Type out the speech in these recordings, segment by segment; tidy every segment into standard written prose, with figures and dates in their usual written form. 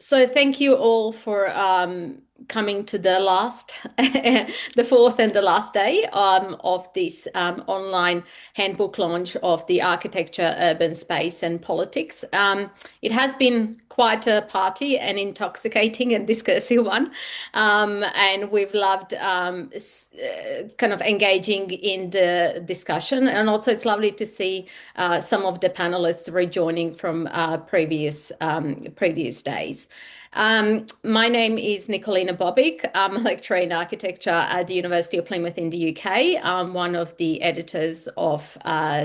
So thank you all for coming to the last, the fourth and the last day of this online handbook launch of the architecture, urban space and politics. It has been quite a party, an intoxicating and discursive one. And we've loved kind of engaging in the discussion. And also it's lovely to see some of the panelists rejoining from previous days. My name is Nikolina Bobic. I'm a lecturer in architecture at the University of Plymouth in the UK. I'm one of the editors of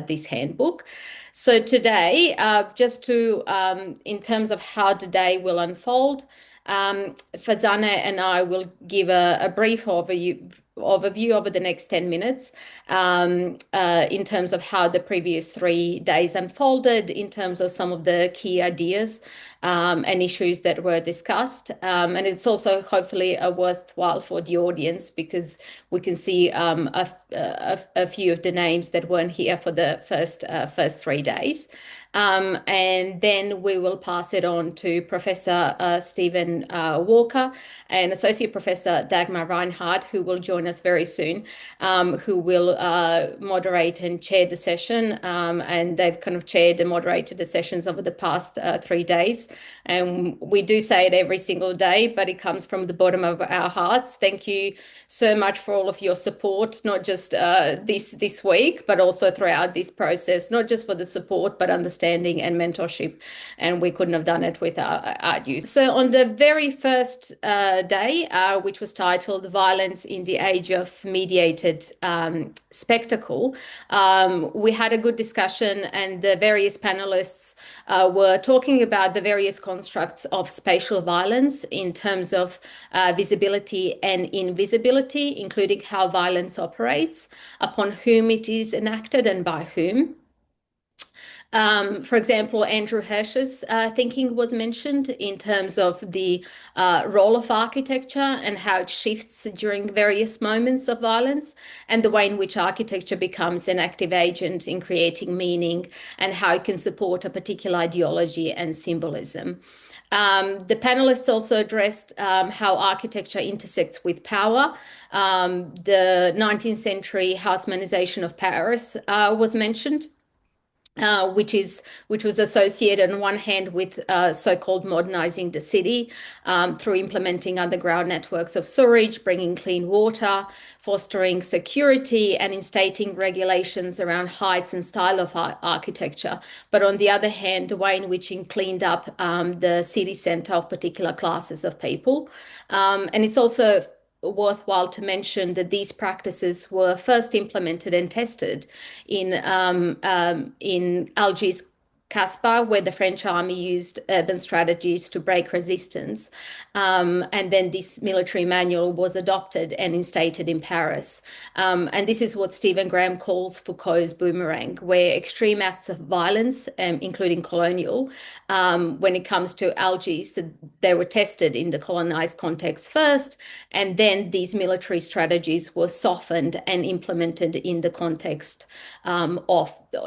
this handbook. So today, in terms of how the day will unfold, Farzaneh and I will give a brief overview over the next 10 minutes in terms of how the previous 3 days unfolded, in terms of some of the key ideas and issues that were discussed. And it's also hopefully worthwhile for the audience because we can see a few of the names that weren't here for the first 3 days. And then we will pass it on to Professor Stephen Walker and Associate Professor Dagmar Reinhardt, who will join us very soon, who will moderate and chair the session. And they've kind of chaired and moderated the sessions over the past 3 days. And we do say it every single day, but it comes from the bottom of our hearts. Thank you so much for all of your support, not just this week, but also throughout this process, not just for the support, but understanding and mentorship. And we couldn't have done it without you. So on the very first day, which was titled Violence in the Age of Mediated Spectacle, we had a good discussion and the various panelists were talking about the various constructs of spatial violence in terms of visibility and invisibility, including how violence operates, upon whom it is enacted and by whom. For example, Andrew Hirsch's thinking was mentioned in terms of the role of architecture and how it shifts during various moments of violence, and the way in which architecture becomes an active agent in creating meaning and how it can support a particular ideology and symbolism. The panelists also addressed how architecture intersects with power. The 19th century Haussmannization of Paris was mentioned. Which was associated on one hand with so-called modernizing the city through implementing underground networks of sewage, bringing clean water, fostering security, and instating regulations around heights and style of architecture. But on the other hand, the way in which it cleaned up the city centre of particular classes of people. And it's also worthwhile to mention that these practices were first implemented and tested in Algiers, Casbah, where the French army used urban strategies to break resistance. And then this military manual was adopted and instated in Paris. And this is what Stephen Graham calls Foucault's boomerang, where extreme acts of violence, including colonial, when it comes to Algiers, they were tested in the colonized context first, and then these military strategies were softened and implemented in the context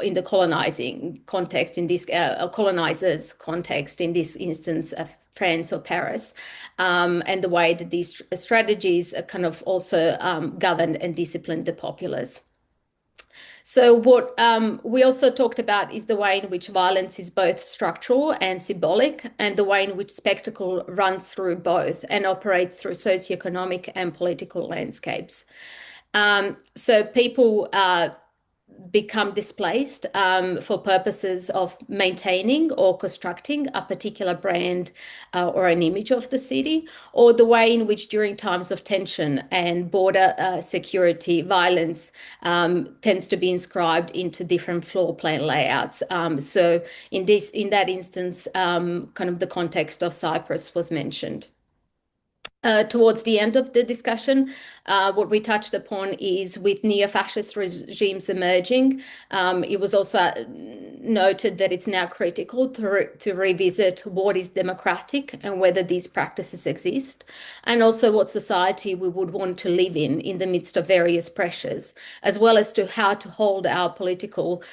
in the colonizing context, in this colonizers' context, in this instance of France or Paris, and the way that these strategies kind of also governed and disciplined the populace. So what we also talked about is the way in which violence is both structural and symbolic, and the way in which spectacle runs through both and operates through socioeconomic and political landscapes. So people become displaced for purposes of maintaining or constructing a particular brand or an image of the city, or the way in which during times of tension and border security, violence tends to be inscribed into different floor plan layouts. So in that instance, kind of the context of Cyprus was mentioned. Towards the end of the discussion, what we touched upon is with neo-fascist regimes emerging, it was also noted that it's now critical to revisit what is democratic and whether these practices exist, and also what society we would want to live in the midst of various pressures, as well as to how to hold our political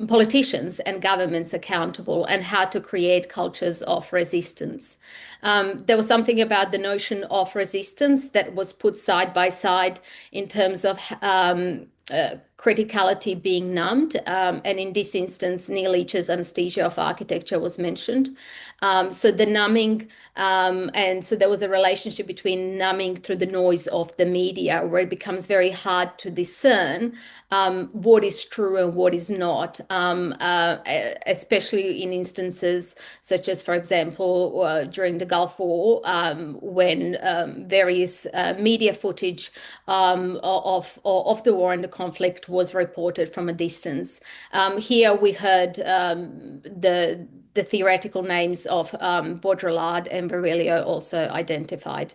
politicians and governments accountable, and how to create cultures of resistance. There was something about the notion of resistance that was put side by side in terms of criticality being numbed. And in this instance, Neil Leach's anesthesia of architecture was mentioned. So the numbing, and so there was a relationship between numbing through the noise of the media, where it becomes very hard to discern what is true and what is not, especially in instances such as, for example, during the Gulf War, when various media footage of the war and the conflict was reported from a distance. Here we heard the theoretical names of Baudrillard and Virilio also identified.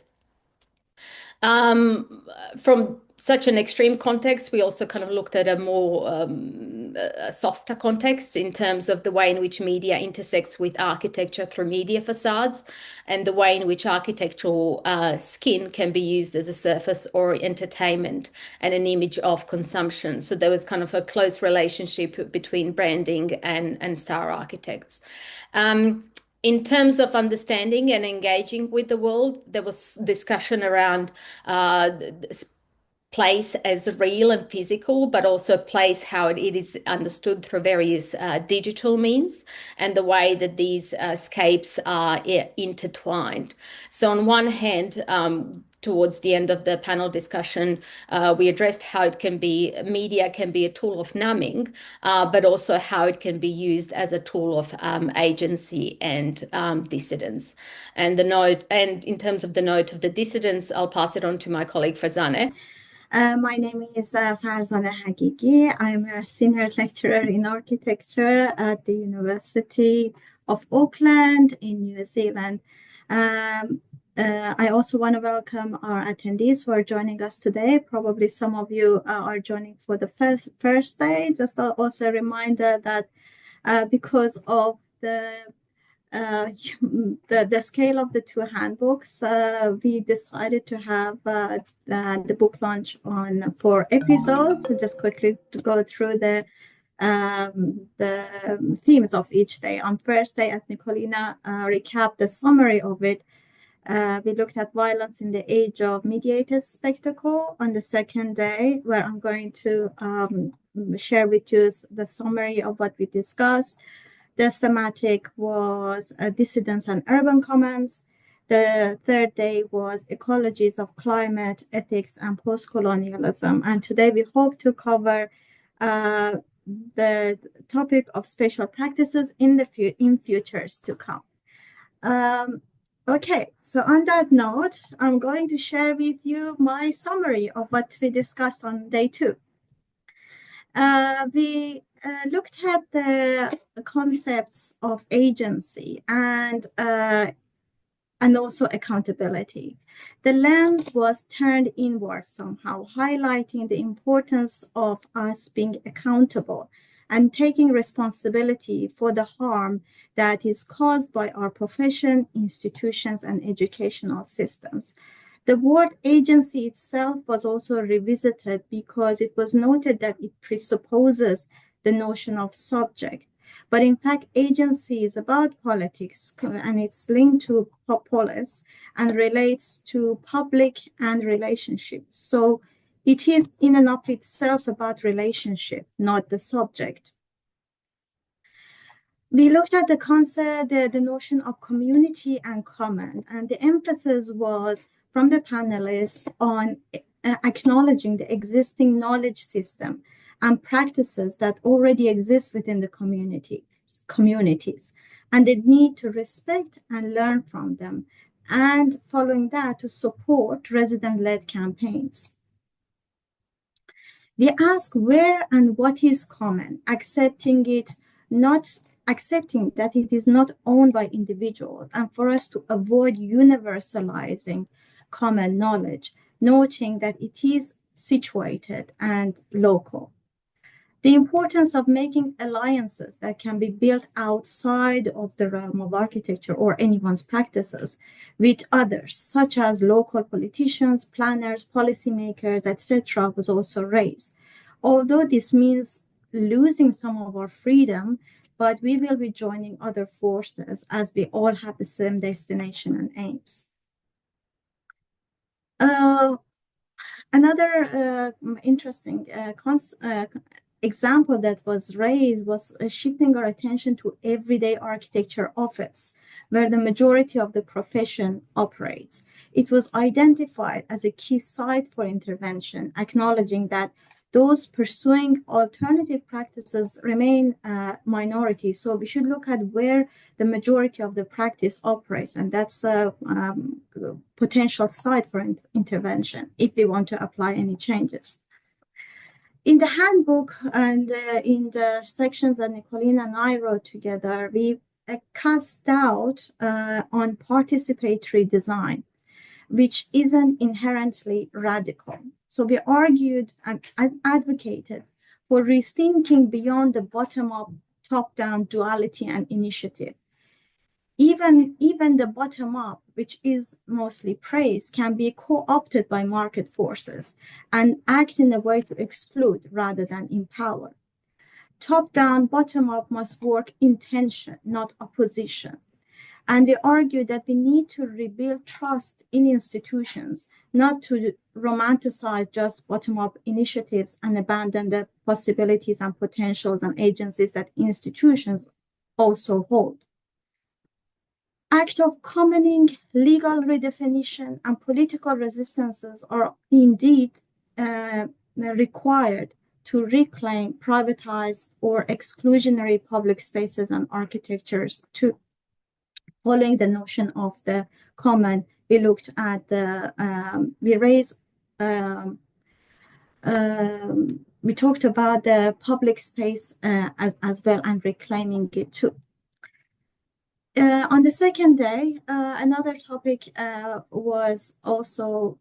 From such an extreme context, we also kind of looked at a more a softer context in terms of the way in which media intersects with architecture through media facades, and the way in which architectural skin can be used as a surface or entertainment and an image of consumption. So there was kind of a close relationship between branding and star architects. In terms of understanding and engaging with the world, there was discussion around place as real and physical, but also place how it is understood through various digital means, and the way that these scapes are intertwined. So on one hand, towards the end of the panel discussion, we addressed how media can be a tool of numbing, but also how it can be used as a tool of agency and dissidence. And in terms of the note of the dissidence, I'll pass it on to my colleague Farzaneh. My name is Farzaneh Haghighi. I'm a senior lecturer in architecture at the University of Auckland in New Zealand. I also want to welcome our attendees who are joining us today. Probably some of you are joining for the first day. Just also a reminder that because of the scale of the two handbooks, we decided to have the book launch on 4 episodes. So just quickly to go through the themes of each day. On first day, as Nikolina recapped the summary of it, we looked at violence in the age of mediated spectacle. On the second day, where I'm going to share with you the summary of what we discussed. The thematic was dissidence and urban commons. The third day was ecologies of climate, ethics, and postcolonialism. And today we hope to cover the topic of spatial practices in futures to come. Okay, so on that note, I'm going to share with you my summary of what we discussed on day 2. We looked at the concepts of agency and also accountability. The lens was turned inward somehow, highlighting the importance of us being accountable and taking responsibility for the harm that is caused by our profession, institutions, and educational systems. The word agency itself was also revisited because it was noted that it presupposes the notion of subject. But in fact, agency is about politics, and it's linked to polis and relates to public and relationships. So it is in and of itself about relationship, not the subject. We looked at the concept, the notion of community and common, and the emphasis was from the panelists on acknowledging the existing knowledge system and practices that already exist within the communities, and the need to respect and learn from them, and following that to support resident-led campaigns. We ask where and what is common, accepting that it is not owned by individuals, and for us to avoid universalizing common knowledge, noting that it is situated and local. The importance of making alliances that can be built outside of the realm of architecture or anyone's practices with others, such as local politicians, planners, policymakers, etc., was also raised. Although this means losing some of our freedom, but we will be joining other forces as we all have the same destination and aims. Another interesting example that was raised was shifting our attention to everyday architecture office, where the majority of the profession operates. It was identified as a key site for intervention, acknowledging that those pursuing alternative practices remain minority. So we should look at where the majority of the practice operates, and that's a potential site for intervention if we want to apply any changes. In the handbook and in the sections that Nikolina and I wrote together, we cast doubt on participatory design, which isn't inherently radical. So we argued and advocated for rethinking beyond the bottom-up, top-down duality and initiative. Even the bottom-up, which is mostly praise, can be co-opted by market forces and act in a way to exclude rather than empower. Top-down, bottom-up must work in tension, not opposition. And we argue that we need to rebuild trust in institutions, not to romanticize just bottom-up initiatives and abandon the possibilities and potentials and agencies that institutions also hold. Act of commoning, legal redefinition, and political resistances are indeed required to reclaim privatized or exclusionary public spaces and architectures. To following the notion of the common, we looked at the, we talked about the public space as well and reclaiming it too. On the second day, another topic was also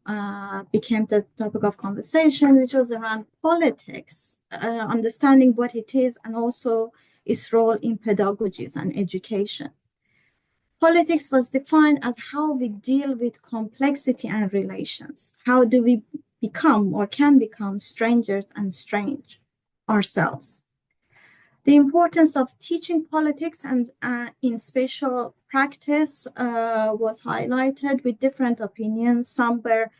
became the topic of conversation, which was around politics, understanding what it is and also its role in pedagogies and education. Politics was defined as how we deal with complexity and relations. How do we become or can become strangers and strange ourselves? The importance of teaching politics and in spatial practice was highlighted with different opinions. Some were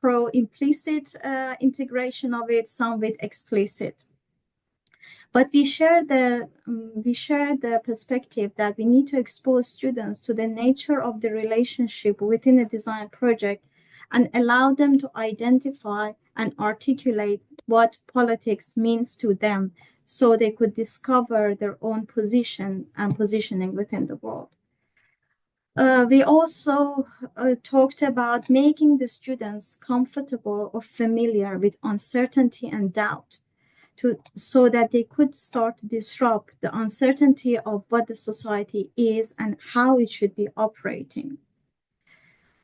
pro-implicit integration of it, some with explicit. But we share the perspective that we need to expose students to the nature of the relationship within a design project and allow them to identify and articulate what politics means to them, so they could discover their own position and positioning within the world. We also talked about making the students comfortable or familiar with uncertainty and doubt, so that they could start to disrupt the uncertainty of what the society is and how it should be operating.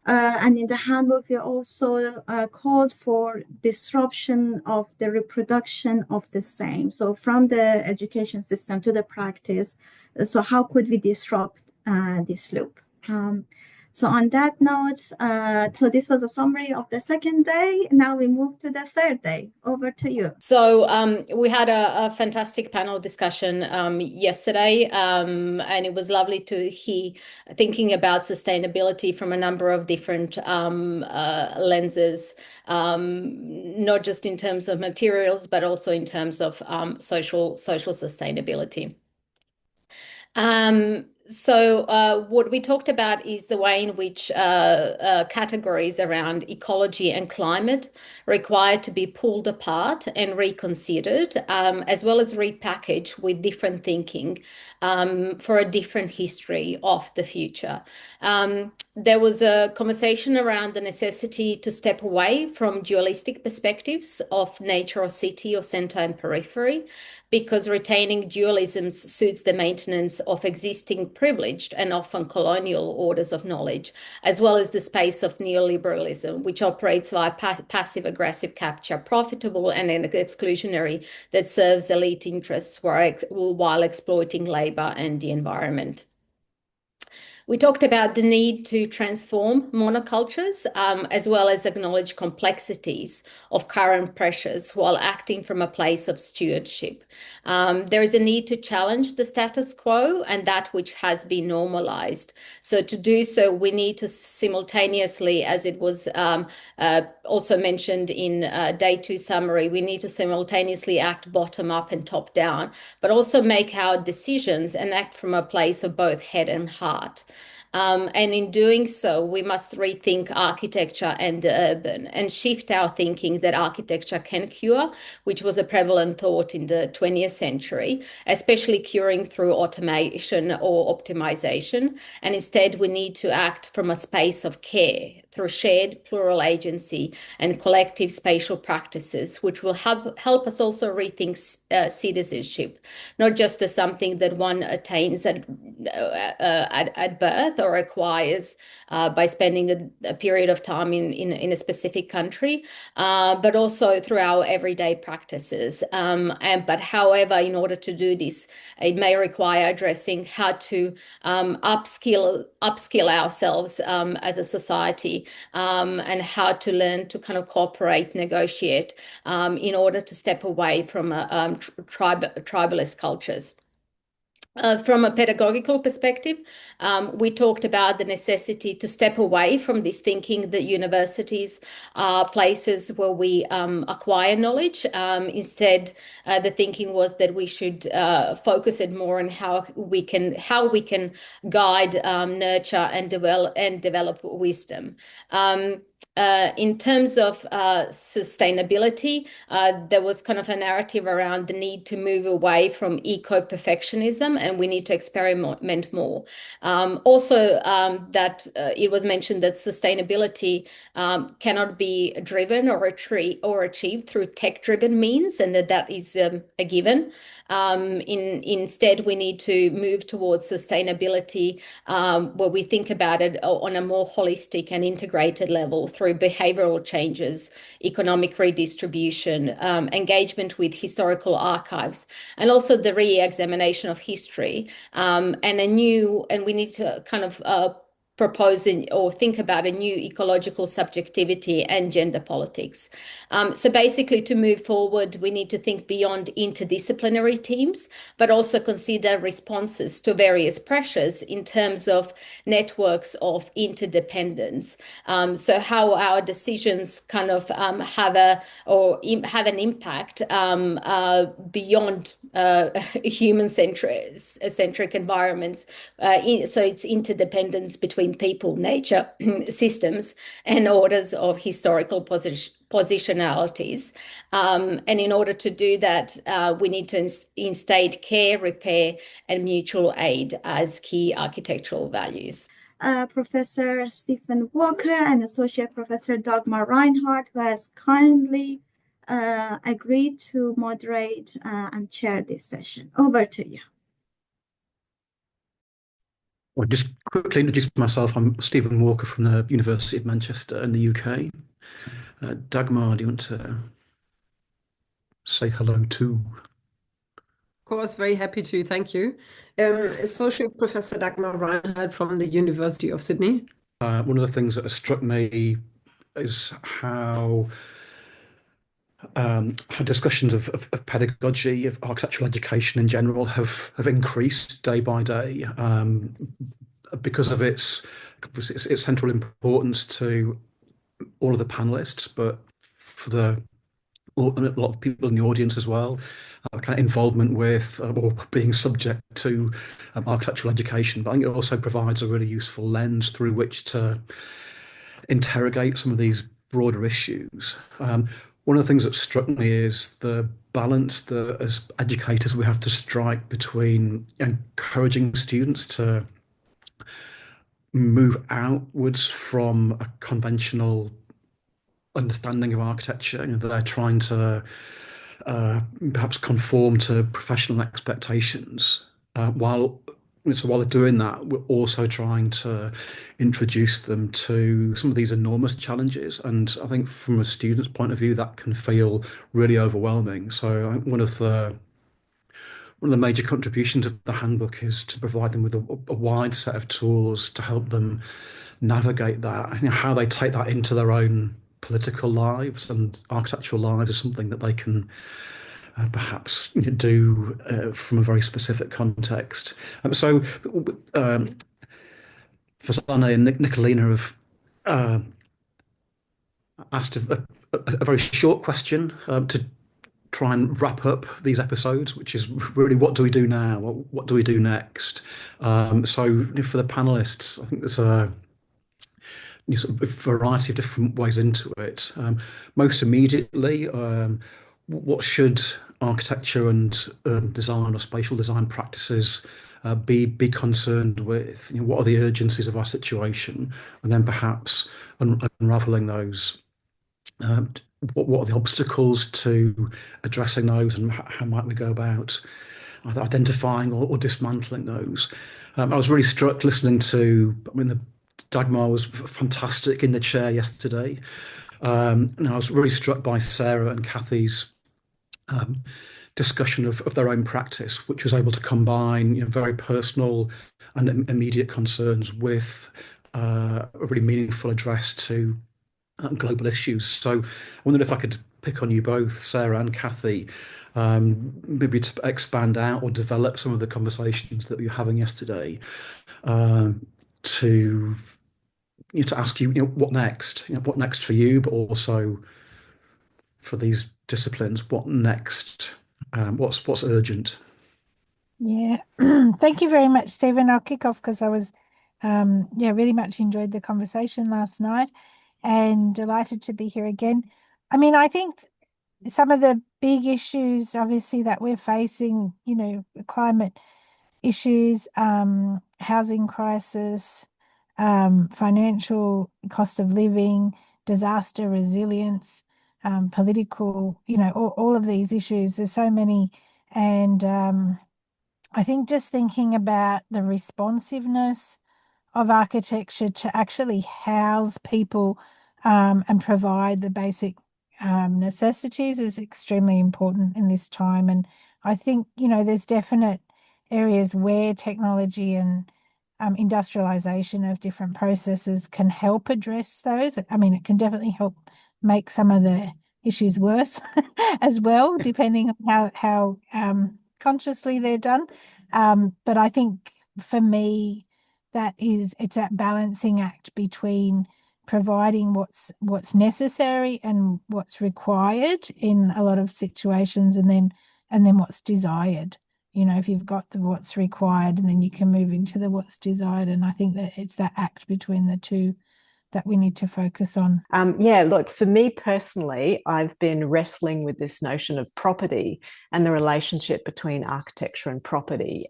And in the handbook, we also called for disruption of the reproduction of the same. So from the education system to the practice, so how could we disrupt this loop? So on that note, so this was a summary of the second day. Now we move to the third day. Over to you. So we had a fantastic panel discussion yesterday, and it was lovely to hear thinking about sustainability from a number of different lenses, not just in terms of materials, but also in terms of social sustainability. So what we talked about is the way in which categories around ecology and climate require to be pulled apart and reconsidered, as well as repackaged with different thinking for a different history of the future. There was a conversation around the necessity to step away from dualistic perspectives of nature or city or center and periphery, because retaining dualisms suits the maintenance of existing privileged and often colonial orders of knowledge, as well as the space of neoliberalism, which operates via passive-aggressive capture, profitable and exclusionary, that serves elite interests while exploiting labor and the environment. We talked about the need to transform monocultures, as well as acknowledge complexities of current pressures while acting from a place of stewardship. There is a need to challenge the status quo and that which has been normalized. So to do so, we need to simultaneously, as it was also mentioned in day 2 summary, we need to simultaneously act bottom up and top down, but also make our decisions and act from a place of both head and heart. And in doing so, we must rethink architecture and the urban and shift our thinking that architecture can cure, which was a prevalent thought in the 20th century, especially curing through automation or optimization. And instead, we need to act from a space of care through shared plural agency and collective spatial practices, which will help us also rethink citizenship, not just as something that one attains at birth or acquires by spending a period of time in a specific country, but also through our everyday practices. But however, in order to do this, it may require addressing how to upskill ourselves as a society, and how to learn to kind of cooperate, negotiate, in order to step away from tribalist cultures. From a pedagogical perspective, we talked about the necessity to step away from this thinking that universities are places where we acquire knowledge. Instead, the thinking was that we should focus it more on how we can guide, nurture, and develop wisdom. In terms of sustainability, there was kind of a narrative around the need to move away from eco-perfectionism, and we need to experiment more. Also, that it was mentioned that sustainability cannot be driven or achieved through tech-driven means, and that is a given. Instead, we need to move towards sustainability where we think about it on a more holistic and integrated level through behavioral changes, economic redistribution, engagement with historical archives, and also the re-examination of history, and we need to kind of propose or think about a new ecological subjectivity and gender politics. So basically, to move forward, we need to think beyond interdisciplinary teams, but also consider responses to various pressures in terms of networks of interdependence. So how our decisions kind of have an impact beyond human-centric environments. So it's interdependence between people, nature, systems, and orders of historical positionalities. And in order to do that, we need to instate care, repair, and mutual aid as key architectural values. Professor Stephen Walker and Associate Professor Dagmar Reinhardt, who has kindly agreed to moderate and chair this session. Over to you. I'll just quickly introduce myself. I'm Stephen Walker from the University of Manchester in the UK. Dagmar, do you want to say hello too? Of course, very happy to. Thank you. Associate Professor Dagmar Reinhardt from the University of Sydney. One of the things that has struck me is how discussions of pedagogy, of architectural education in general, have increased day by day because of its central importance to all of the panelists, but for a lot of people in the audience as well, kind of involvement with or being subject to architectural education. But I think it also provides a really useful lens through which to interrogate some of these broader issues. One of the things that struck me is the balance that as educators we have to strike between encouraging students to move outwards from a conventional understanding of architecture. They're trying to perhaps conform to professional expectations, while they're doing that, we're also trying to introduce them to some of these enormous challenges. And I think from a student's point of view, that can feel really overwhelming. So I think one of the one of the major contributions of the handbook is to provide them with a wide set of tools to help them navigate that, and how they take that into their own political lives and architectural lives is something that they can perhaps do from a very specific context. So Farzaneh and Nikolina have asked a very short question to try and wrap up these episodes, which is really, what do we do now? What do we do next? So for the panelists, I think there's a variety of different ways into it. Most immediately, what should architecture and design or spatial design practices be concerned with? What are the urgencies of our situation? And then perhaps unraveling those. What are the obstacles to addressing those, and how might we go about either identifying or dismantling those? I was really struck listening to, Dagmar was fantastic in the chair yesterday. And I was really struck by Sarah and Kathy's discussion of their own practice, which was able to combine very personal and immediate concerns with a really meaningful address to global issues. So I wondered if I could pick on you both, Sarah and Kathy, maybe to expand out or develop some of the conversations that we were having yesterday, to ask you, what next? What next for you, but also for these disciplines, what next? What's urgent? Yeah, thank you very much, Stephen. I'll kick off because I was, really much enjoyed the conversation last night and delighted to be here again. I think some of the big issues, obviously, that we're facing, climate issues, housing crisis, financial cost of living, disaster resilience, political, all of these issues. There's so many. And I think just thinking about the responsiveness of architecture to actually house people and provide the basic necessities is extremely important in this time. And I think, there's definite areas where technology and industrialization of different processes can help address those. It can definitely help make some of the issues worse as well, depending on how consciously they're done. But I think for me, it's that balancing act between providing what's necessary and what's required in a lot of situations, and then what's desired. If you've got the what's required, and then you can move into the what's desired. And I think that it's that act between the two that we need to focus on. Look, for me personally, I've been wrestling with this notion of property and the relationship between architecture and property.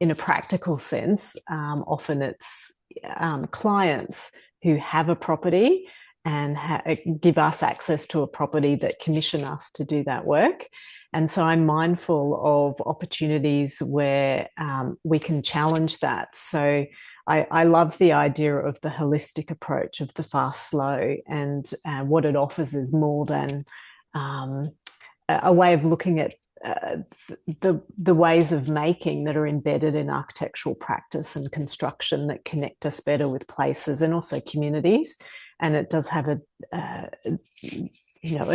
In a practical sense, often it's clients who have a property and give us access to a property that commission us to do that work. And so I'm mindful of opportunities where we can challenge that. So I love the idea of the holistic approach of the fast, slow, and what it offers is more than a way of looking at the ways of making that are embedded in architectural practice and construction that connect us better with places and also communities. And it does have a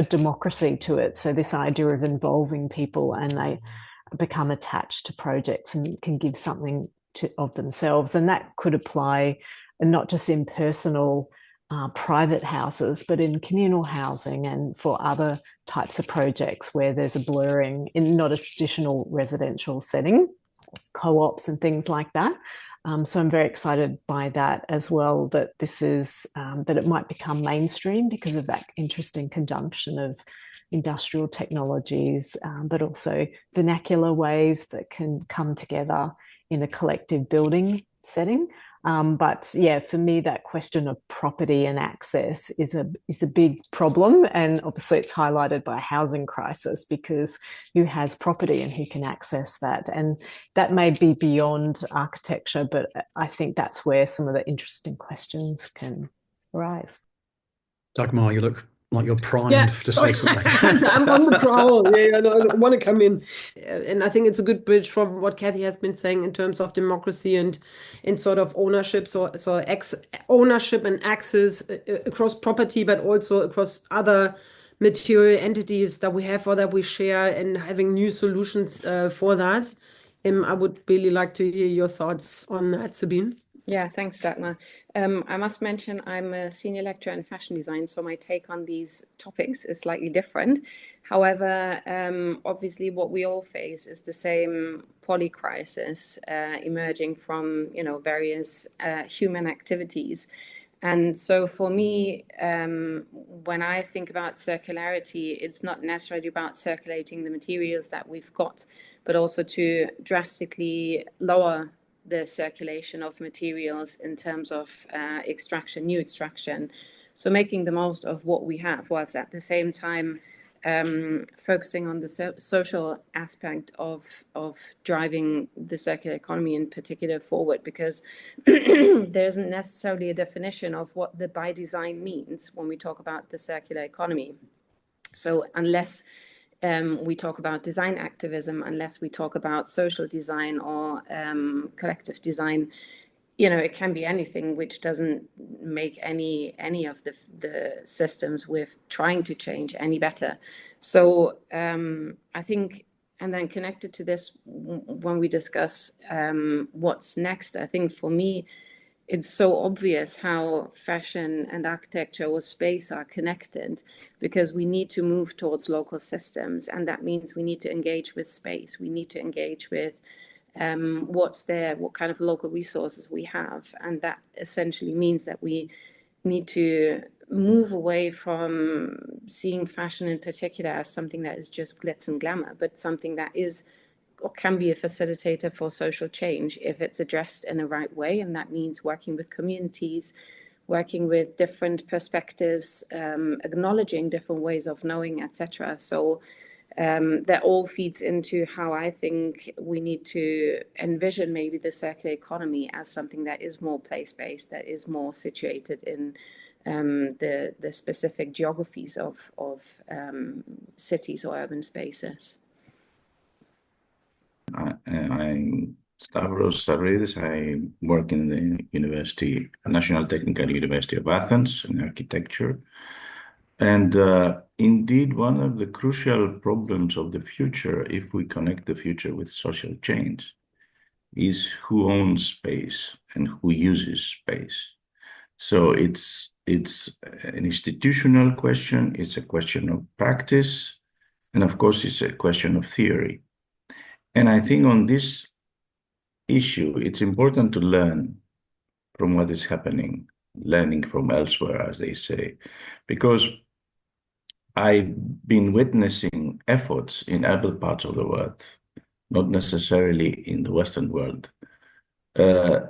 democracy to it. So this idea of involving people and they become attached to projects and can give something of themselves. And that could apply not just in personal private houses, but in communal housing and for other types of projects where there's a blurring in not a traditional residential setting, co-ops and things like that. So I'm very excited by that as well, that this is, that it might become mainstream because of that interesting conjunction of industrial technologies, but also vernacular ways that can come together in a collective building setting. But yeah, for me, that question of property and access is a big problem. And obviously it's highlighted by a housing crisis, because who has property and who can access that? And that may be beyond architecture, but I think that's where some of the interesting questions can arise. Dagmar, you look like you're primed Yeah, to say something. I'm on the prowl. Yeah, I want to come in. And I think it's a good bridge from what Kathy has been saying in terms of democracy and in sort of ownership. So ownership and access across property, but also across other material entities that we have or that we share, and having new solutions for that. I would really like to hear your thoughts on that, Sabine. Yeah, thanks, Dagmar. I must mention I'm a senior lecturer in fashion design, so my take on these topics is slightly different. However, obviously what we all face is the same polycrisis emerging from, various human activities. And so for me, when I think about circularity, it's not necessarily about circulating the materials that we've got, but also to drastically lower the circulation of materials in terms of new extraction. So making the most of what we have, whilst at the same time focusing on the social aspect of driving the circular economy in particular forward, because there isn't necessarily a definition of what the by design means when we talk about the circular economy. So unless we talk about design activism, unless we talk about social design or collective design, it can be anything which doesn't make any of the systems we're trying to change any better. So I think, and then connected to this, when we discuss what's next, I think for me, it's so obvious how fashion and architecture or space are connected, because we need to move towards local systems. And that means we need to engage with space. We need to engage with what's there, what kind of local resources we have. And that essentially means that we need to move away from seeing fashion in particular as something that is just glitz and glamour, but something that is or can be a facilitator for social change if it's addressed in the right way. And that means working with communities, working with different perspectives, acknowledging different ways of knowing, etc. So that all feeds into how I think we need to envision maybe the circular economy as something that is more place-based, that is more situated in the specific geographies of cities or urban spaces. I'm Stavros Stavridis. I work in the National Technical University of Athens in architecture. And indeed, one of the crucial problems of the future, if we connect the future with social change, is who owns space and who uses space. So it's an institutional question, it's a question of practice, and of course, it's a question of theory. And I think on this issue, it's important to learn from what is happening, learning from elsewhere, as they say, because I've been witnessing efforts in other parts of the world, not necessarily in the Western world,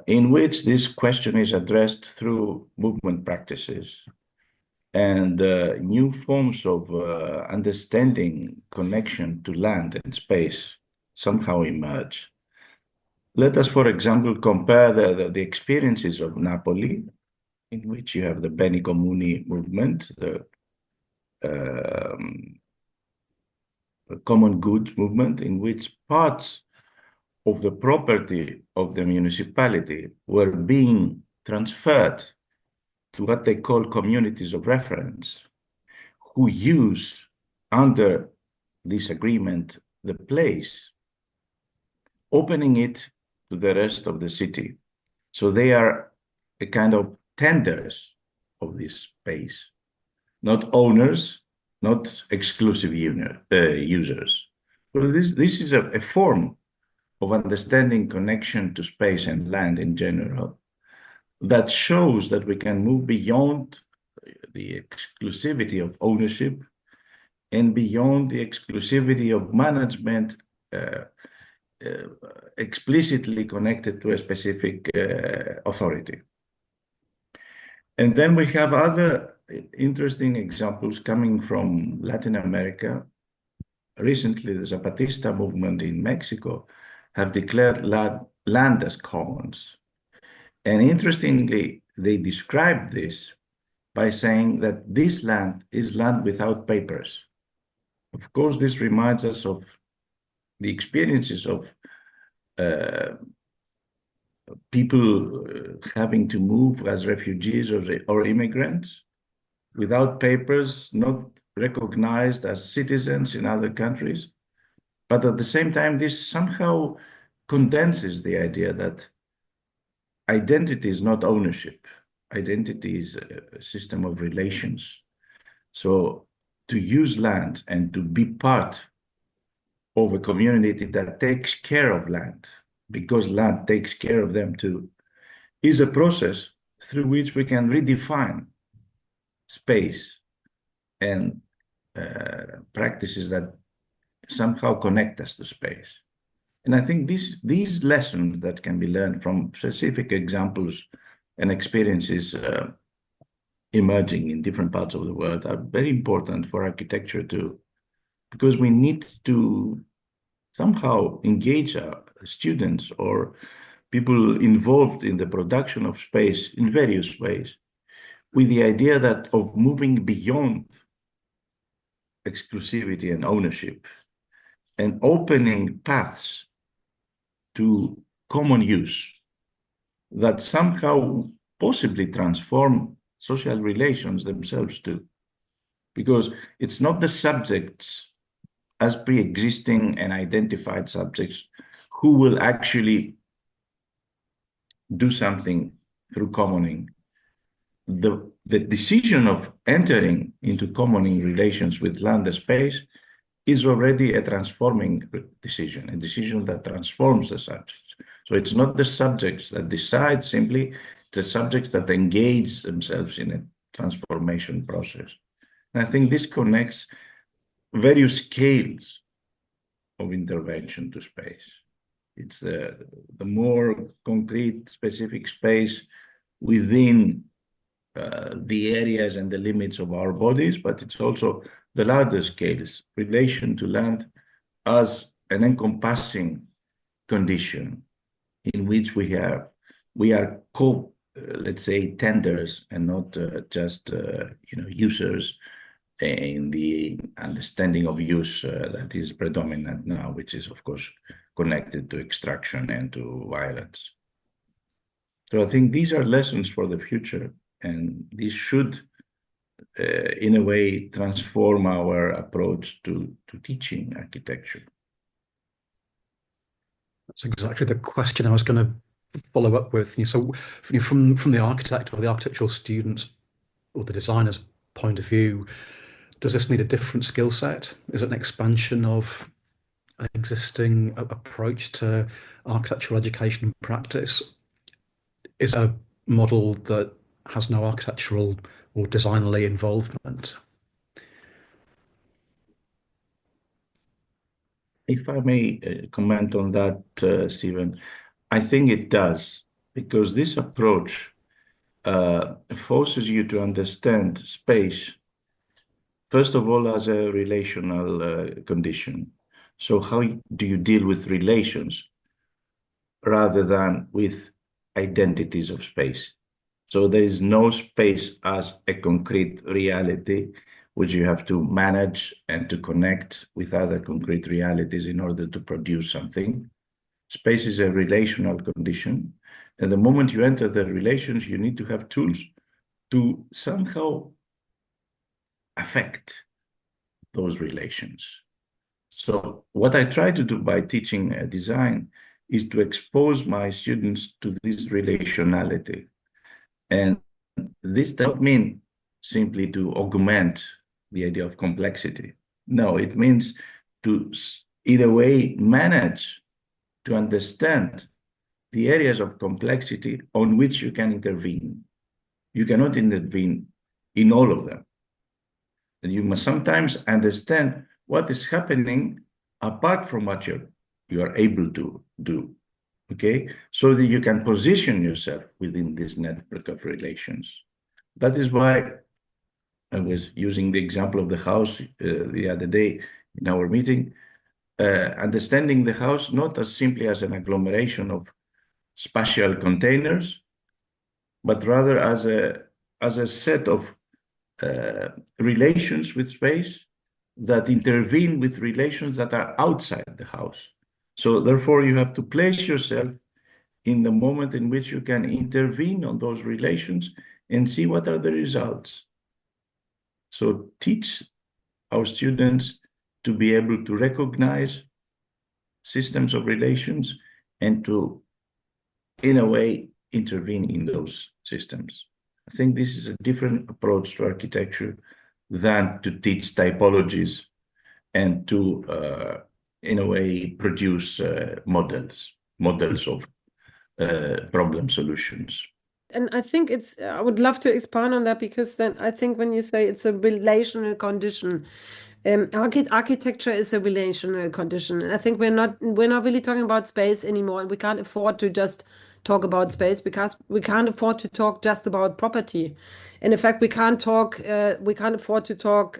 in which this question is addressed through movement practices and new forms of understanding connection to land and space somehow emerge. Let us, for example, compare the experiences of Napoli, in which you have the Beni Comuni movement, the common goods movement, in which parts of the property of the municipality were being transferred to what they call communities of reference, who use under this agreement the place, opening it to the rest of the city. So they are a kind of tenders of this space, not owners, not exclusive users. So this is a form of understanding connection to space and land in general that shows that we can move beyond the exclusivity of ownership and beyond the exclusivity of management explicitly connected to a specific authority. And then we have other interesting examples coming from Latin America. Recently, the Zapatista movement in Mexico have declared land as commons. And interestingly, they describe this by saying that this land is land without papers. Of course, this reminds us of the experiences of people having to move as refugees or immigrants without papers, not recognized as citizens in other countries. But at the same time, this somehow condenses the idea that identity is not ownership. Identity is a system of relations. So to use land and to be part of a community that takes care of land, because land takes care of them too, is a process through which we can redefine space and practices that somehow connect us to space. And I think these lessons that can be learned from specific examples and experiences emerging in different parts of the world are very important for architecture too, because we need to somehow engage our students or people involved in the production of space in various ways with the idea that of moving beyond exclusivity and ownership and opening paths to common use that somehow possibly transform social relations themselves too. Because it's not the subjects as pre-existing and identified subjects who will actually do something through commoning. The decision of entering into commoning relations with land and space is already a transforming decision, a decision that transforms the subjects. So it's not the subjects that decide simply, the subjects that engage themselves in a transformation process. And I think this connects various scales of intervention to space. It's the more concrete, specific space within the areas and the limits of our bodies, but it's also the larger scales, relation to land as an encompassing condition in which we are let's say, tenders and not just users in the understanding of use that is predominant now, which is of course connected to extraction and to violence. So I think these are lessons for the future, and this should in a way transform our approach to teaching architecture. That's exactly the question I was going to follow up with. So from the architect or the architectural student's or the designer's point of view, does this need a different skill set? Is it an expansion of an existing approach to architectural education and practice? Is it a model that has no architectural or designerly involvement? If I may comment on that, Stephen, I think it does, because this approach forces you to understand space, first of all, as a relational condition. So how do you deal with relations rather than with identities of space? So there is no space as a concrete reality, which you have to manage and to connect with other concrete realities in order to produce something. Space is a relational condition. And the moment you enter the relations, you need to have tools to somehow affect those relations. So what I try to do by teaching design is to expose my students to this relationality. And this does not mean simply to augment the idea of complexity. No, it means to, in a way, manage to understand the areas of complexity on which you can intervene. You cannot intervene in all of them. And you must sometimes understand what is happening apart from what you are able to do, okay? So that you can position yourself within this network of relations. That is why I was using the example of the house the other day in our meeting, understanding the house not as simply as an agglomeration of spatial containers, but rather as a set of relations with space that intervene with relations that are outside the house. So therefore, you have to place yourself in the moment in which you can intervene on those relations and see what are the results. So teach our students to be able to recognize systems of relations and to, in a way, intervene in those systems. I think this is a different approach to architecture than to teach typologies and to, in a way, produce models of problem solutions. And I think I would love to expand on that, because then I think when you say it's a relational condition, architecture is a relational condition. And I think we're not really talking about space anymore, and we can't afford to just talk about space, because we can't afford to talk just about property. And in fact, we can't afford to talk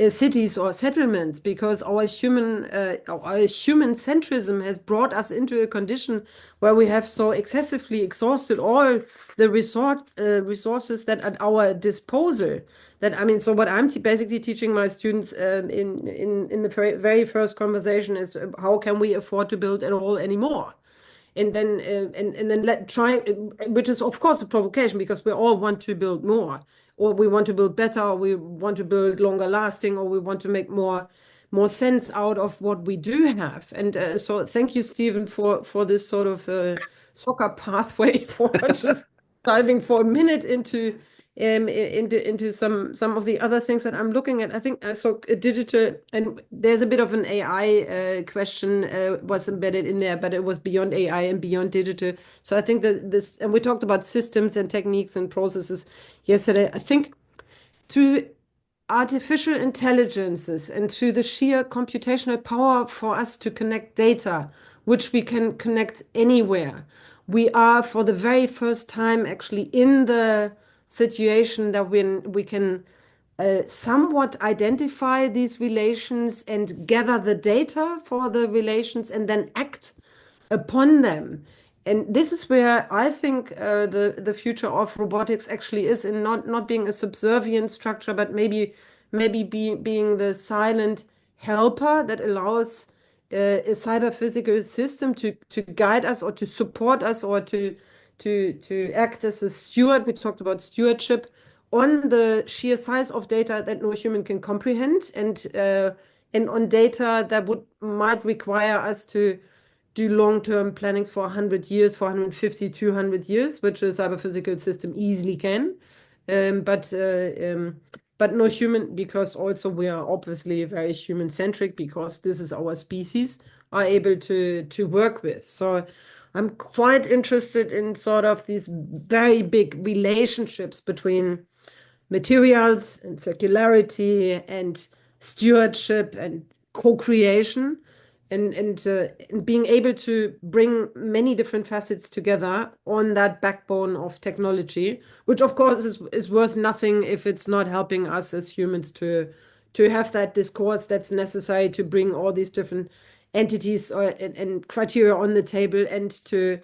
cities or settlements, because our human centrism has brought us into a condition where we have so excessively exhausted all the resources that at our disposal. So what I'm basically teaching my students in the very first conversation is how can we afford to build at all anymore? And then which is of course a provocation, because we all want to build more, or we want to build better, or we want to build longer lasting, or we want to make more sense out of what we do have. And so thank you, Stephen, for this sort of soccer pathway for just diving for a minute into some of the other things that I'm looking at. I think I saw digital, and there's a bit of an AI question was embedded in there, but it was beyond AI and beyond digital. So I think that this, and we talked about systems and techniques and processes yesterday. I think through artificial intelligences and through the sheer computational power for us to connect data, which we can connect anywhere, we are for the very first time actually in the situation that we can somewhat identify these relations and gather the data for the relations and then act upon them. And this is where I think the future of robotics actually is, in not being a subservient structure, but maybe being the silent helper that allows a cyber physical system to guide us, or to support us, or to act as a steward. We talked about stewardship on the sheer size of data that no human can comprehend, and on data that might require us to do long-term plannings for 100 years, for 150, 200 years, which a cyber physical system easily can. But no human, because also we are obviously very human-centric, because this is our species, are able to work with. So I'm quite interested in sort of these very big relationships between materials and circularity and stewardship and co-creation, and being able to bring many different facets together on that backbone of technology, which of course is worth nothing if it's not helping us as humans to have that discourse that's necessary to bring all these different entities and criteria on the table, and to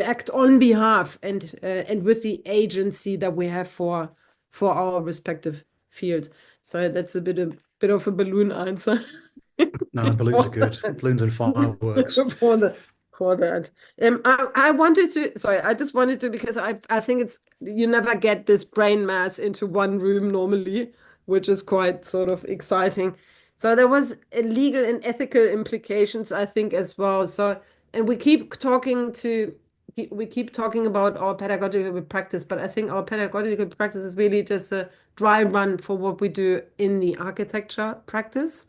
act on behalf and with the agency that we have for our respective fields. So that's a bit of a balloon answer. No, balloons are good. Balloons and fireworks. For that. I just wanted to, because I think you never get this brain mass into one room normally, which is quite sort of exciting. So there was legal and ethical implications, I think, as well. So, and we keep talking about our pedagogical practice, but I think our pedagogical practice is really just a dry run for what we do in the architecture practice.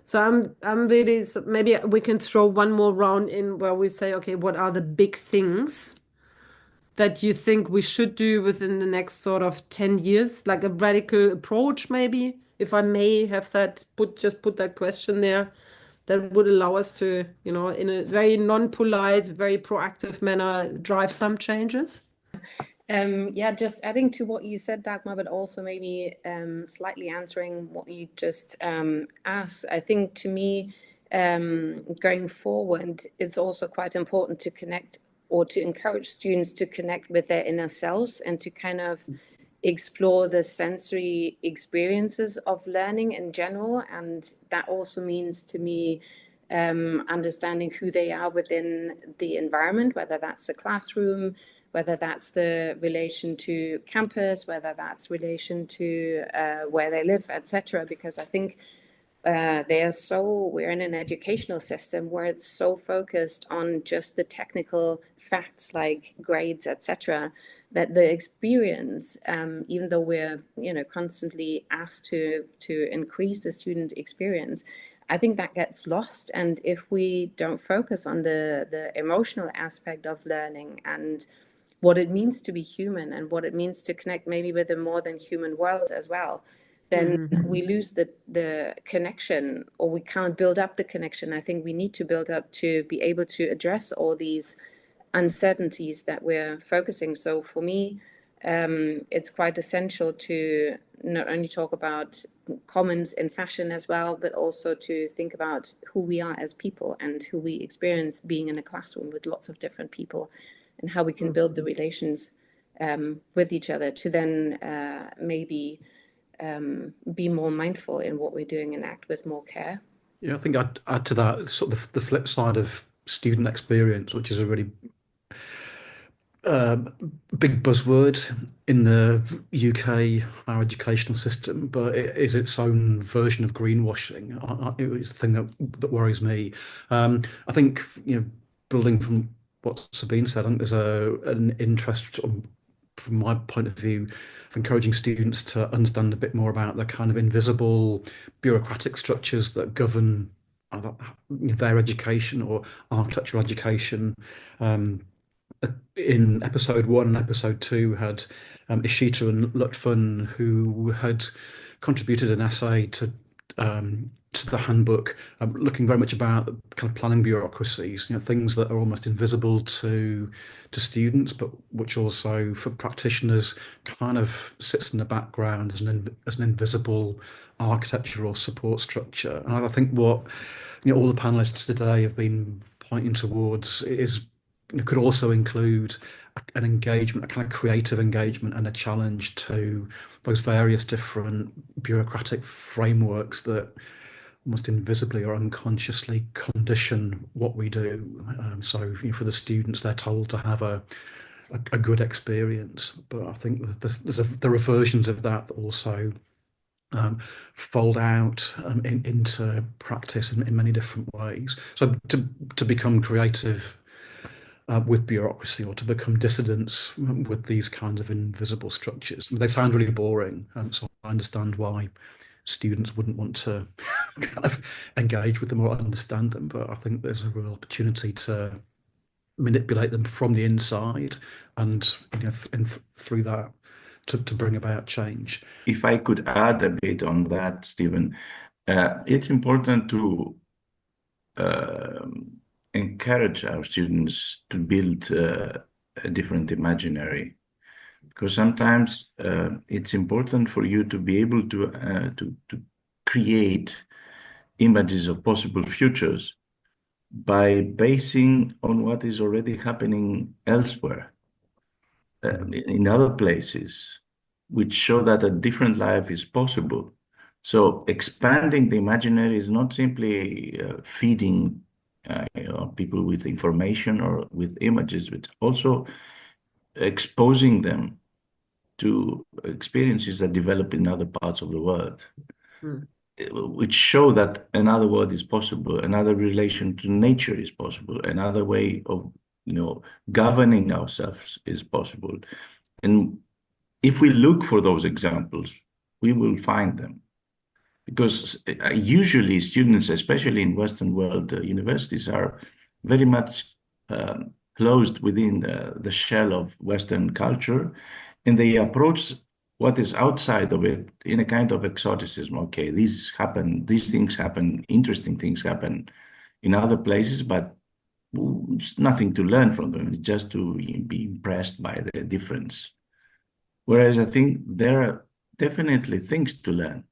So I'm really, so maybe we can throw one more round in where we say, okay, what are the big things that you think we should do within the next sort of 10 years, like a radical approach, maybe, if I may have that, put that question there, that would allow us to, in a very non-polite, very proactive manner, drive some changes? Just adding to what you said, Dagmar, but also maybe slightly answering what you just asked. I think to me, going forward, it's also quite important to connect, or to encourage students to connect with their inner selves, and to kind of explore the sensory experiences of learning in general. And that also means to me understanding who they are within the environment, whether that's the classroom, whether that's the relation to campus, whether that's relation to where they live, etc. Because I think we're in an educational system where it's so focused on just the technical facts like grades, etc., that the experience, even though we're constantly asked to increase the student experience, I think that gets lost. And if we don't focus on the emotional aspect of learning and what it means to be human and what it means to connect maybe with a more than human world as well, then we lose the connection, or we can't build up the connection I think we need to build up to be able to address all these uncertainties that we're focusing. So for me, it's quite essential to not only talk about commons in fashion as well, but also to think about who we are as people and who we experience being in a classroom with lots of different people, and how we can build the relations with each other to then maybe be more mindful in what we're doing and act with more care. Yeah, I think I'd add to that sort of the flip side of student experience, which is a really big buzzword in the UK higher educational system, but it is its own version of greenwashing. It's the thing that worries me. I think, building from what Sabine said, I think there's an interest from my point of view of encouraging students to understand a bit more about the kind of invisible bureaucratic structures that govern their education or architectural education. In episode 1 and episode 2 had Ishita and Lutfun, who had contributed an essay to the handbook, looking very much about kind of planning bureaucracies, things that are almost invisible to students, but which also for practitioners kind of sits in the background as an invisible architectural support structure. And I think what all the panelists today have been pointing towards is could also include an engagement, a kind of creative engagement, and a challenge to those various different bureaucratic frameworks that almost invisibly or unconsciously condition what we do. So for the students, they're told to have a good experience, but I think there are versions of that also fold out into practice in many different ways. So to become creative with bureaucracy, or to become dissidents with these kinds of invisible structures, they sound really boring, so I understand why students wouldn't want to kind of engage with them or understand them, but I think there's a real opportunity to manipulate them from the inside and through that to bring about change. If I could add a bit on that, Stephen, it's important to encourage our students to build a different imaginary, because sometimes it's important for you to be able to create images of possible futures by basing on what is already happening elsewhere, in other places, which show that a different life is possible. So expanding the imaginary is not simply feeding people with information or with images, but also exposing them to experiences that develop in other parts of the world, which show that another world is possible, another relation to nature is possible, another way of governing ourselves is possible. And if we look for those examples, we will find them. Because usually students, especially in Western world universities, are very much closed within the shell of Western culture, and they approach what is outside of it in a kind of exoticism. Okay, these things happen, interesting things happen in other places, but it's nothing to learn from them, it's just to be impressed by the difference. Whereas I think there are definitely things to learn,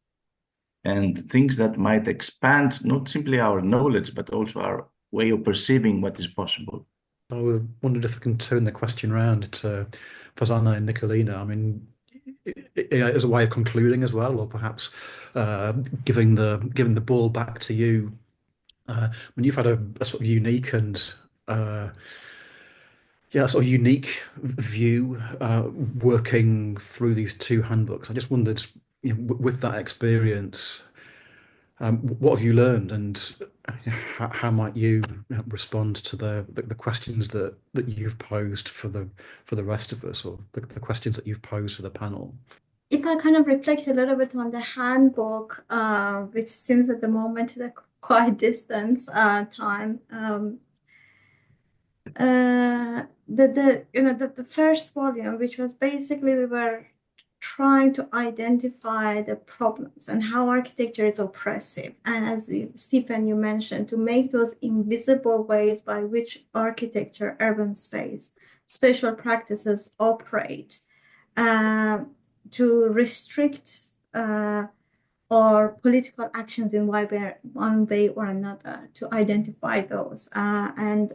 and things that might expand not simply our knowledge, but also our way of perceiving what is possible. I wondered if I can turn the question around to Farzaneh and Nikolina. I mean, as a way of concluding as well, or perhaps giving the ball back to you, when you've had a sort of unique and sort of unique view working through these two handbooks. I just wondered, with that experience, what have you learned, and how might you respond to the questions that you've posed for the rest of us, or the questions that you've posed for the panel? If I kind of reflect a little bit on the handbook, which seems at the moment a quite distant time, the first volume, which was basically we were trying to identify the problems and how architecture is oppressive, and as Stephen, you mentioned, to make those invisible ways by which architecture, urban space, spatial practices operate, to restrict our political actions in one way or another, to identify those. And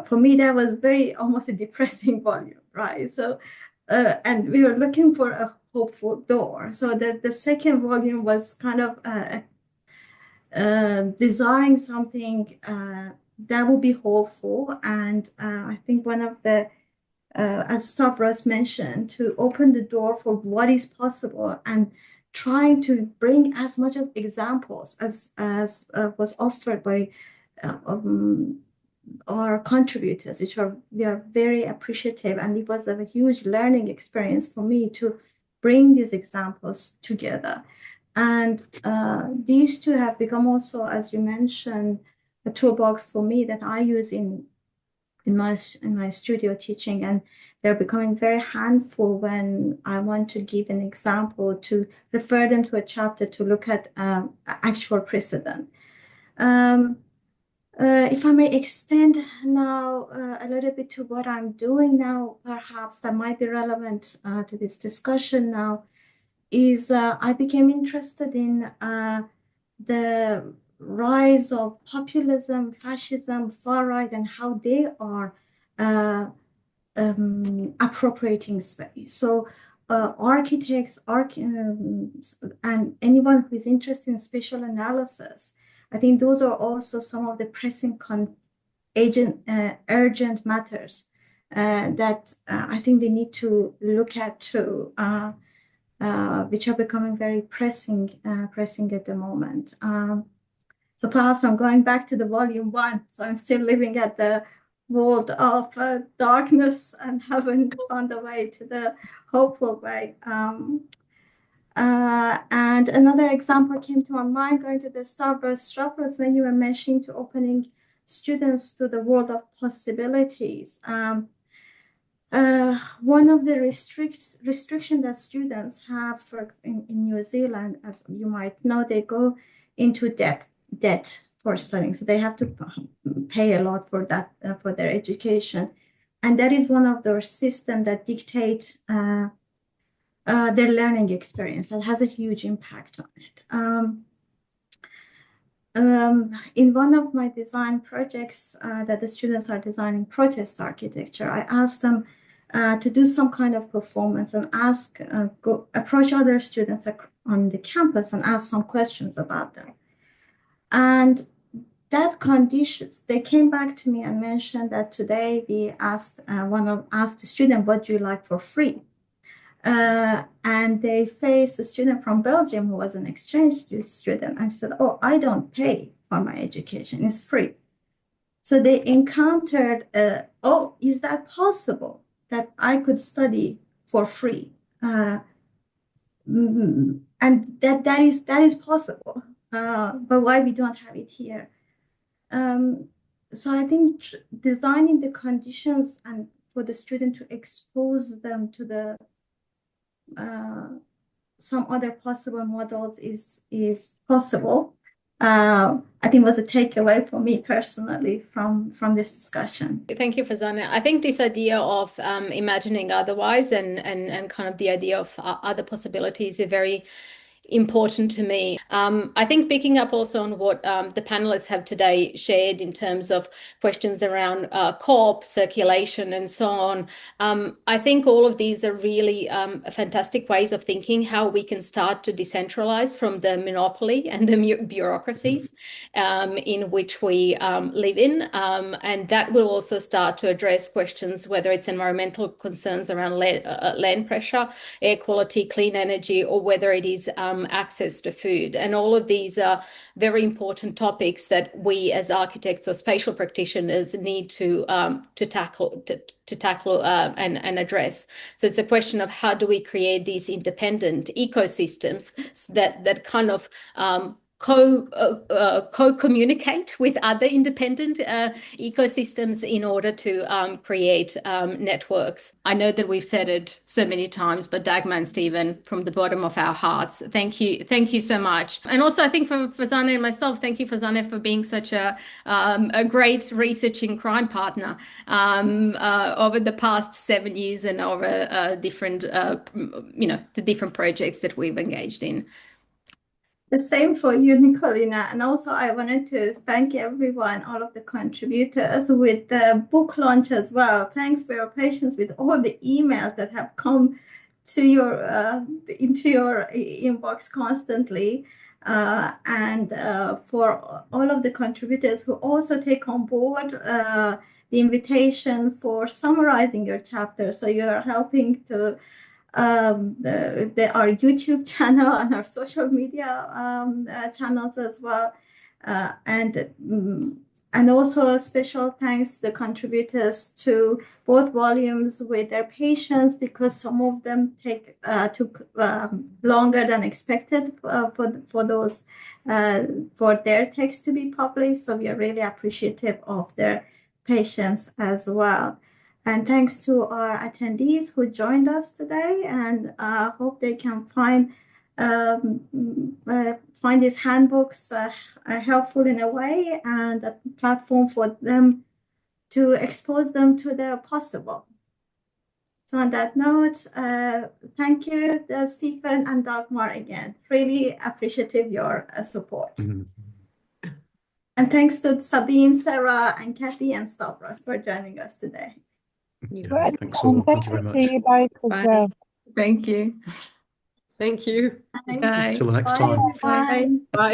for me, that was almost a depressing volume, right? So, and we were looking for a hopeful door. So the second volume was kind of desiring something that would be hopeful. And I think one of the as Stavros mentioned, to open the door for what is possible and trying to bring as much as examples as was offered by our contributors, we are very appreciative, and it was a huge learning experience for me to bring these examples together. And these two have become also, as you mentioned, a toolbox for me that I use in my studio teaching, and they're becoming very handful when I want to give an example, to refer them to a chapter to look at actual precedent. If I may extend now a little bit to what I'm doing now, perhaps that might be relevant to this discussion now, is I became interested in the rise of populism, fascism, far right, and how they are appropriating space. So architects, and anyone who is interested in spatial analysis, I think those are also some of the pressing urgent matters that I think they need to look at too, which are becoming very pressing at the moment. So perhaps I'm going back to the volume 1. So I'm still living at the world of darkness and haven't found a way to the hopeful way. And another example came to my mind, going to the Stavros, when you were mentioning to opening students to the world of possibilities. One of the restrictions that students have in New Zealand, as you might know, they go into debt for studying. So they have to pay a lot for that, for their education. And that is one of those systems that dictate their learning experience. That has a huge impact on it. In one of my design projects that the students are designing protest architecture, I asked them to do some kind of performance and approach other students on the campus and ask some questions about them. And that conditions, they came back to me and mentioned that today we asked the student, what do you like for free? And they faced a student from Belgium who was an exchange student. I said, oh, I don't pay for my education, it's free. So they encountered, oh, is that possible that I could study for free? And that is possible, but why we don't have it here? So I think designing the conditions and for the student to expose them to the some other possible models is possible. I think was a takeaway for me personally from this discussion. Thank you, Farzaneh. I think this idea of imagining otherwise and kind of the idea of other possibilities is a very important to me. I think picking up also on what the panelists have today shared in terms of questions around COP, circulation, and so on, I think all of these are really fantastic ways of thinking how we can start to decentralize from the monopoly and the bureaucracies in which we live in. And that will also start to address questions, whether it's environmental concerns around land pressure, air quality, clean energy, or whether it is access to food. And all of these are very important topics that we as architects or spatial practitioners need to tackle and address. So it's a question of how do we create these independent ecosystems that kind of co-communicate with other independent ecosystems in order to create networks. I know that we've said it so many times, but Dagmar and Stephen, from the bottom of our hearts, thank you so much. And also I think for Farzaneh and myself, thank you, Farzaneh, for being such a great researching crime partner over the past 7 years and over different, the different projects that we've engaged in. The same for you, Nikolina. And also I wanted to thank everyone, all of the contributors with the book launch as well. Thanks for your patience with all the emails that have come to your into your inbox constantly. And for all of the contributors who also take on board the invitation for summarizing your chapter. So you are helping to our YouTube channel and our social media channels as well. And also special thanks to the contributors to both volumes with their patience, because some of them took longer than expected for their text to be published. So we are really appreciative of their patience as well. And thanks to our attendees who joined us today, and hope they can find these handbooks helpful in a way and a platform for them to expose them to the possible. So on that note, thank you, Stephen and Dagmar again. Really appreciative your support. Mm-hmm. And thanks to Sabine, Sarah, and Kathy and Stavros for joining us today. Yeah, thanks all. Thank you very much. You both as well. Thank you. Thank you. Bye. Bye. Till the next Bye, time. everyone. Bye.